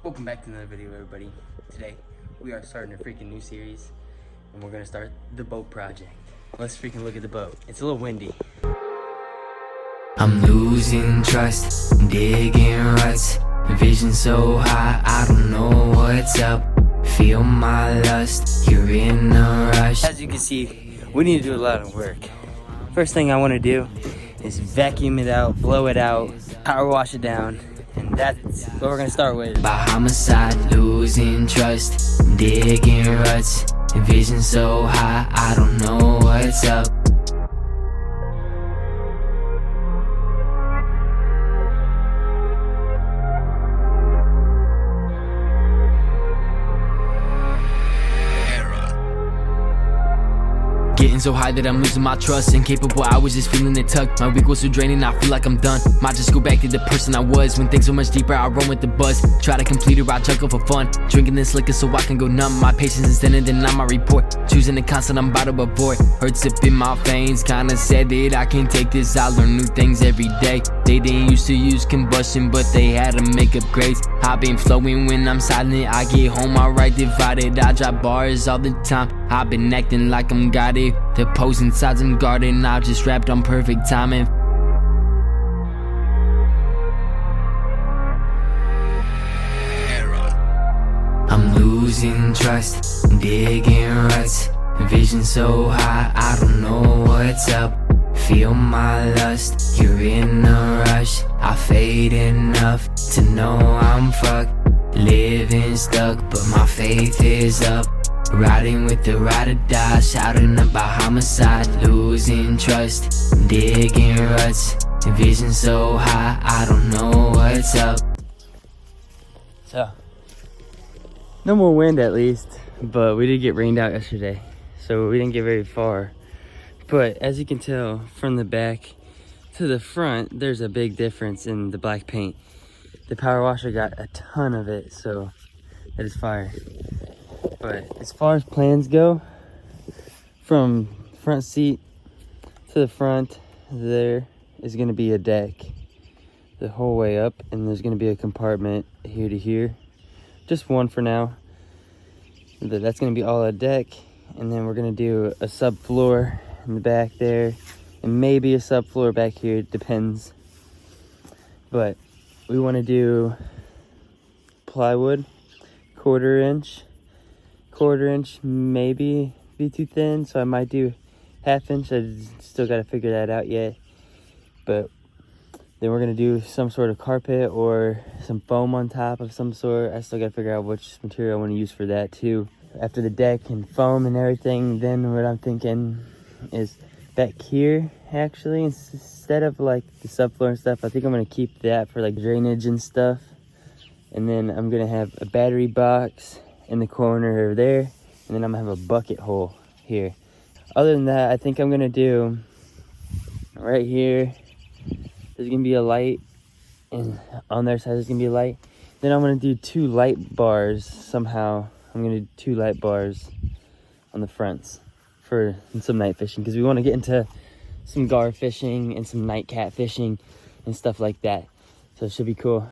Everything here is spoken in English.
Welcome back to another video, everybody. Today we are starting a freaking new series and we're gonna start the boat project. Let's freaking look at the boat. It's a little windy. I'm losing trust, digging ruts, vision so high, I don't know what's up. Feel my lust, you're in a rush. As you can see, we need to do a lot of work. First thing I want to do is vacuum it out, blow it out, power wash it down, and that's what we're gonna start with. By homicide, losing trust, digging ruts, vision so high, I don't know what's up. Getting so high that I'm losing my trust. Incapable, I was just feeling it tug. My week was so draining, I feel like I'm done. Might just go back to the person I was. When things are much deeper, I run with the buzz. Try to complete it, I juggle for fun. Drinking this liquor so I can go numb. My patience is thinner than on my report. Choosing the constant I'm about to avoid. Hurts up in my veins, kinda sad that I can't take this. I learn new things every day. They didn't used to use combustion, but they had to make upgrades. I've been flowing when I'm silent. I get home, I write divided. I drop bars all the time. I've been acting like I'm got it. The opposing sides I'm guarding. I just rapped on perfect timing. I'm losing trust, digging ruts, vision so high, I don't know what's up. Feel my lust, you're in a rush. I fade enough to know I'm fucked. Living stuck, but my faith is up. Riding with the ride or die, shouting about homicide, losing trust, digging ruts, vision so high, I don't know what's up. So, no more wind at least, but we did get rained out yesterday, so we didn't get very far. But as you can tell from the back to the front, there's a big difference in the black paint. The power washer got a ton of it, so that is fire. But as far as plans go, from front seat to the front, there is going to be a deck the whole way up, and there's going to be a compartment here to here. Just one for now. That's going to be all a deck, and then we're going to do a subfloor in the back there, and maybe a subfloor back here, it depends. But we want to do plywood, quarter inch maybe be too thin, so I might do ½ inch. I still got to figure that out yet. But then we're gonna do some sort of carpet or some foam on top of some sort. I still got to figure out which material I want to use for that too. After the deck and foam and everything, then what I'm thinking is back here, actually, instead of like the subfloor and stuff, I think I'm gonna keep that for like drainage and stuff. And then I'm gonna have a battery box in the corner over there, and then I'm gonna have a bucket hole here. Other than that, I think I'm gonna do right here, there's gonna be a light, and on their side there's gonna be a light. Then I'm gonna do 2 light bars somehow. I'm gonna do 2 light bars on the fronts for some night fishing, because we want to get into some gar fishing and some night cat fishing and stuff like that, so it should be cool.